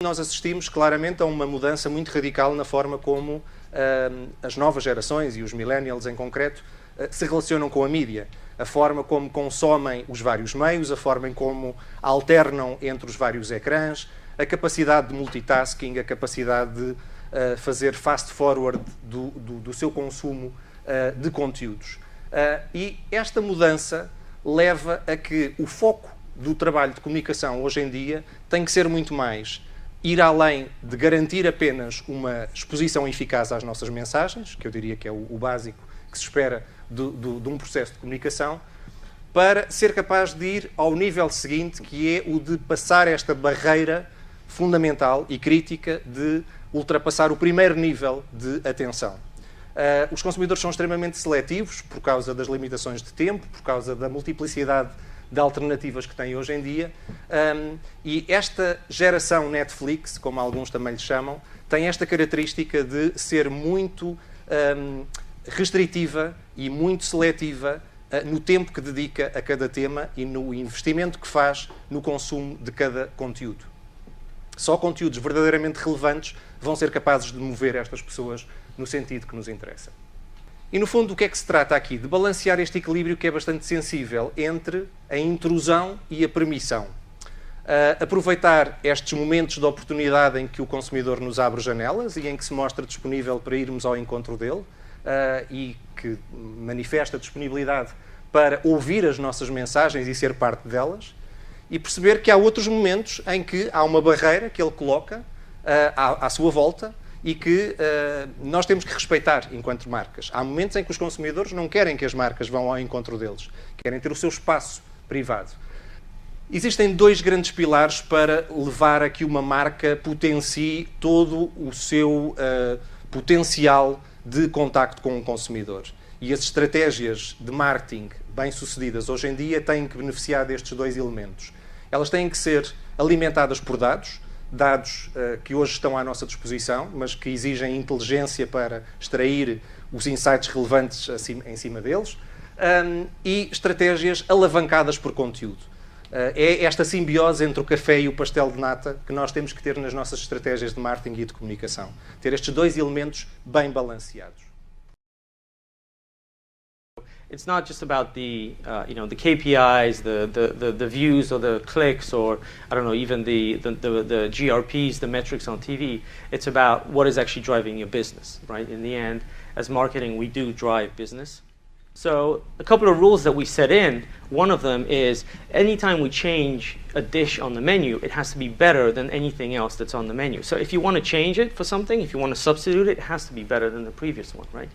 Nós assistimos claramente a uma mudança muito radical na forma como as novas gerações, e os millennials em concreto, se relacionam com a mídia. A forma como consomem os vários meios, a forma em como alternam entre os vários ecrãs, a capacidade de multitasking, a capacidade de fazer fast forward do seu consumo de conteúdos. E esta mudança leva a que o foco do trabalho de comunicação hoje em dia tem que ser muito mais ir além de garantir apenas uma exposição eficaz às nossas mensagens, que eu diria que é o básico que se espera de um processo de comunicação, para ser capaz de ir ao nível seguinte, que é o de passar esta barreira fundamental e crítica de ultrapassar o primeiro nível de atenção. Os consumidores são extremamente seletivos por causa das limitações de tempo, por causa da multiplicidade de alternativas que têm hoje em dia, e esta geração Netflix, como alguns também lhe chamam, tem esta característica de ser muito restritiva e muito seletiva no tempo que dedica a cada tema e no investimento que faz no consumo de cada conteúdo. Só conteúdos verdadeiramente relevantes vão ser capazes de mover estas pessoas no sentido que nos interessa. E, no fundo, do que é que se trata aqui? De balancear este equilíbrio que é bastante sensível entre a intrusão e a permissão. Aproveitar estes momentos de oportunidade em que o consumidor nos abre janelas e em que se mostra disponível para irmos ao encontro dele e que manifesta disponibilidade para ouvir as nossas mensagens e ser parte delas, e perceber que há outros momentos em que há uma barreira que ele coloca à sua volta e que nós temos que respeitar enquanto marcas. Há momentos em que os consumidores não querem que as marcas vão ao encontro deles, querem ter o seu espaço privado. Existem dois grandes pilares para levar a que uma marca potencie todo o seu potencial de contacto com o consumidor. E as estratégias de marketing bem-sucedidas hoje em dia têm que beneficiar destes dois elementos. Elas têm que ser alimentadas por dados que hoje estão à nossa disposição, mas que exigem inteligência para extrair os insights relevantes em cima deles, e estratégias alavancadas por conteúdo. É esta simbiose entre o café e o pastel de nata que nós temos que ter nas nossas estratégias de marketing e de comunicação. Ter estes dois elementos bem balanceados. It's not just about the the KPIs, the views or the clicks, or I don't know, even the GRPs, the metrics on TV. It's about what is actually driving your business, right? In the end, as marketing, we do drive business. So a couple of rules that we set in, one of them is anytime we change a dish on the menu, it has to be better than anything else that's on the menu. So if you want to change it for something, if you want to substitute it, it has to be better than the previous one, right?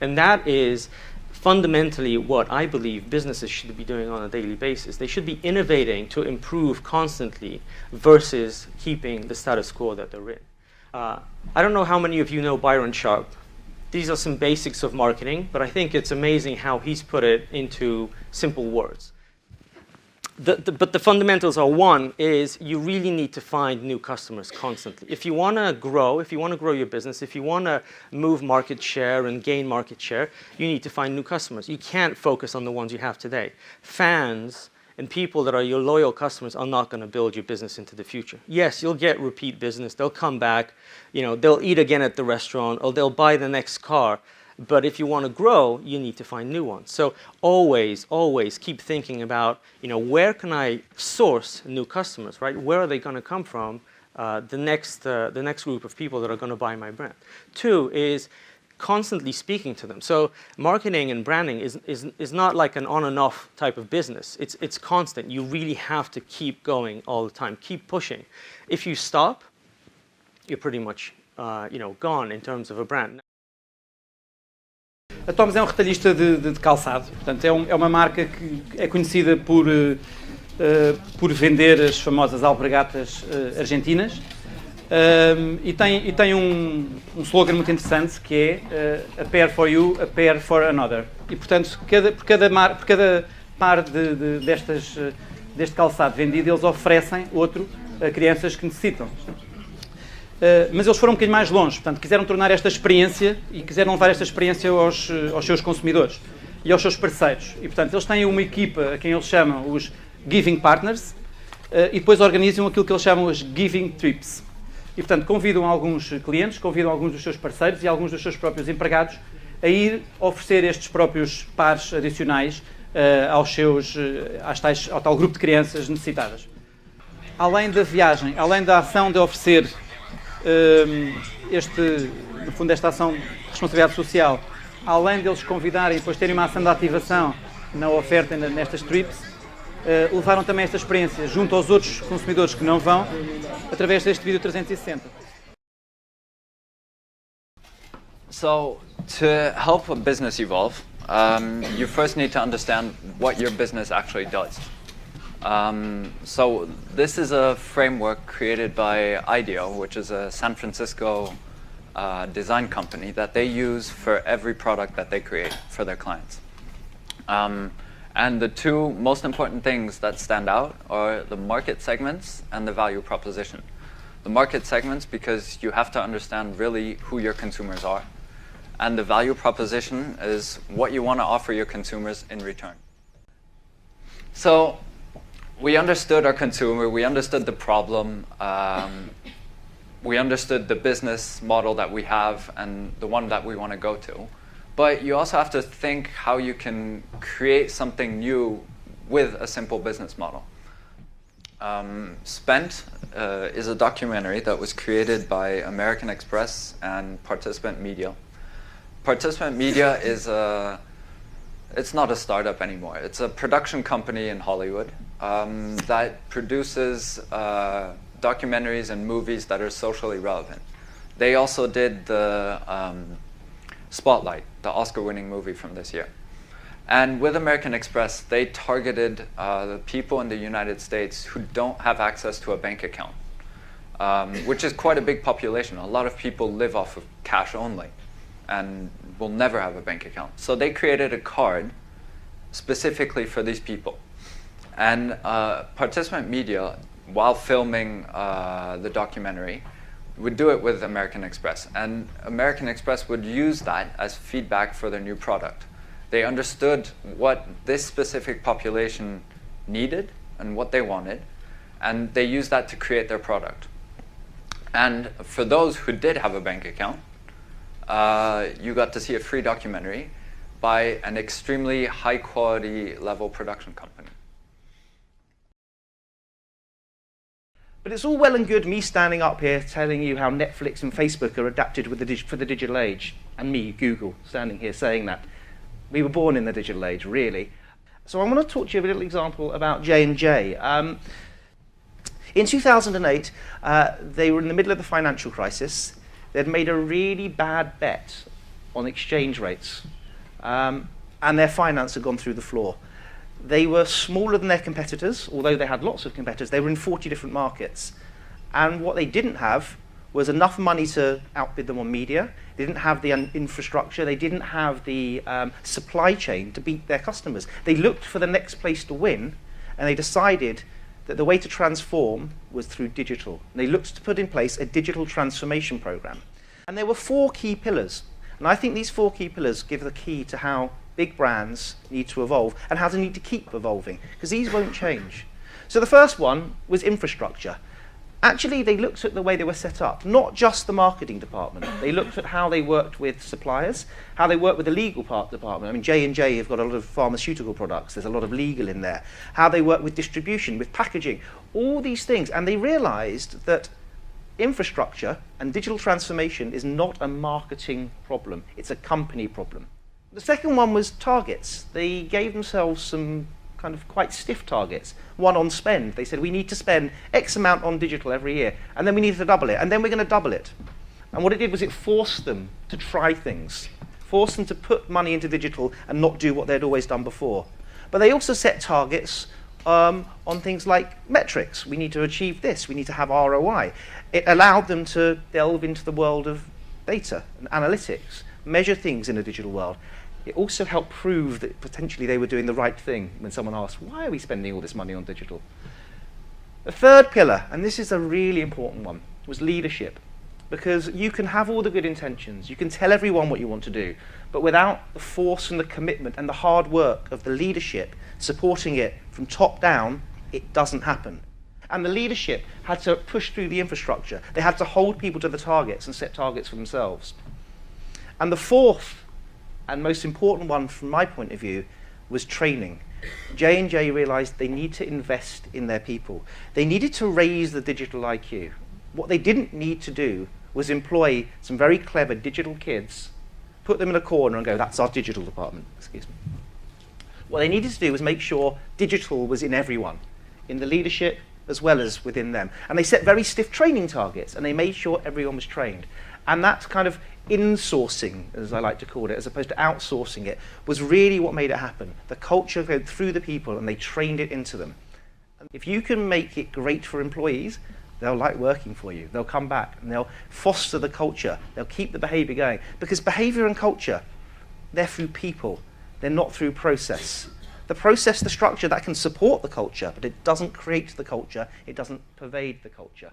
And that is fundamentally what I believe businesses should be doing on a daily basis. They should be innovating to improve constantly versus keeping the status quo that they're in. I don't know how many of you know Byron Sharp. These are some basics of marketing, but I think it's amazing how he's put it into simple words. But the fundamentals are, one is you really need to find new customers constantly. If you want to grow your business, if you want to move market share and gain market share, you need to find new customers. You can't focus on the ones you have today. Fans and people that are your loyal customers are not going to build your business into the future. Yes, you'll get repeat business. They'll come back, they'll eat again at the restaurant, or they'll buy the next car. But if you want to grow, you need to find new ones. So always keep thinking about, where can I source new customers, right? Where are they going to come from? The next group of people that are going to buy my brand. Two is constantly speaking to them. So marketing and branding is not like an on and off type of business. It's constant. You really have to keep going all the time. Keep pushing. If you stop, you're pretty much gone in terms of a brand. A Tom's é um retalhista de calçado, portanto é uma marca que é conhecida por vender as famosas alpargatas argentinas e tem um slogan muito interessante que é a pair for you, a pair for another. E portanto, por cada par deste calçado vendido, eles oferecem outro a crianças que necessitam. Mas eles foram um bocadinho mais longe, portanto, quiseram tornar esta experiência e quiseram levar esta experiência aos seus consumidores e aos seus parceiros. E, portanto, eles têm uma equipa a quem eles chamam os Giving Partners e depois organizam aquilo que eles chamam os Giving Trips. E, portanto, convidam alguns clientes, convidam alguns dos seus parceiros e alguns dos seus próprios empregados a ir oferecer estes próprios pares adicionais ao tal grupo de crianças necessitadas. Além da viagem, além da ação de oferecer no fundo, esta ação de responsabilidade social, além deles convidarem e depois terem uma ação de ativação na oferta nestas trips, levaram também esta experiência junto aos outros consumidores que não vão, através deste vídeo 360. So, to help a business evolve, you first need to understand what your business actually does. So this is a framework created by IDEO, which is a San Francisco design company that they use for every product that they create for their clients. And the two most important things that stand out are the market segments and the value proposition. The market segments, because you have to understand really who your consumers are. And the value proposition is what you want to offer your consumers in return. So we understood our consumer, we understood the problem, we understood the business model that we have and the one that we want to go to. But you also have to think how you can create something new with a simple business model. Spent is a documentary that was created by American Express and Participant Media. Participant Media is it's not a startup anymore. It's a production company in Hollywood that produces documentaries and movies that are socially relevant. They also did the Spotlight, the Oscar-winning movie from this year. And with American Express, they targeted the people in the United States who don't have access to a bank account, which is quite a big population. A lot of people live off of cash only and will never have a bank account. So they created a card specifically for these people. And Participant Media, while filming the documentary, would do it with American Express. And American Express would use that as feedback for their new product. They understood what this specific population needed and what they wanted, and they used that to create their product. And for those who did have a bank account, you got to see a free documentary by an extremely high quality level production company. But it's all well and good me standing up here telling you how Netflix and Facebook are adapted for the digital age, and me, Google, standing here saying that. We were born in the digital age, really. So I want to talk to you of a little example about J&J. In 2008, they were in the middle of the financial crisis. They'd made a really bad bet on exchange rates, and their finance had gone through the floor. They were smaller than their competitors, although they had lots of competitors. They were in 40 different markets. And what they didn't have was enough money to outbid them on media. They didn't have the infrastructure. They didn't have the supply chain to beat their customers. They looked for the next place to win, and they decided that the way to transform was through digital. And they looked to put in place a digital transformation program. And there were 4 key pillars. And I think these 4 key pillars give the key to how big brands need to evolve and how they need to keep evolving, because these won't change. So the first one was infrastructure. Actually, they looked at the way they were set up, not just the marketing department. They looked at how they worked with suppliers, how they worked with the legal department. I mean, J&J have got a lot of pharmaceutical products. There's a lot of legal in there. How they work with distribution, with packaging, all these things. And they realized that infrastructure and digital transformation is not a marketing problem. It's a company problem. The second one was targets. They gave themselves some kind of quite stiff targets. One on spend. They said, we need to spend X amount on digital every year, and then we need to double it, and then we're going to double it. And what it did was it forced them to try things, forced them to put money into digital and not do what they'd always done before. But they also set targets on things like metrics. We need to achieve this. We need to have ROI. It allowed them to delve into the world of data and analytics, measure things in a digital world. It also helped prove that potentially they were doing the right thing when someone asked, why are we spending all this money on digital? The third pillar, and this is a really important one, was leadership. Because you can have all the good intentions, you can tell everyone what you want to do, but without the force and the commitment and the hard work of the leadership supporting it from top down, it doesn't happen. And the leadership had to push through the infrastructure. They had to hold people to the targets and set targets for themselves. And the fourth and most important one from my point of view was training. J&J realized they need to invest in their people. They needed to raise the digital IQ. What they didn't need to do was employ some very clever digital kids, put them in a corner and go, that's our digital department, excuse me. What they needed to do was make sure digital was in everyone, in the leadership as well as within them. And they set very stiff training targets, and they made sure everyone was trained. And that kind of insourcing, as I like to call it, as opposed to outsourcing it, was really what made it happen. The culture went through the people, and they trained it into them. And if you can make it great for employees, they'll like working for you. They'll come back, and they'll foster the culture. They'll keep the behavior going. Because behavior and culture, they're through people. They're not through process. The process, the structure, that can support the culture, but it doesn't create the culture. It doesn't pervade the culture.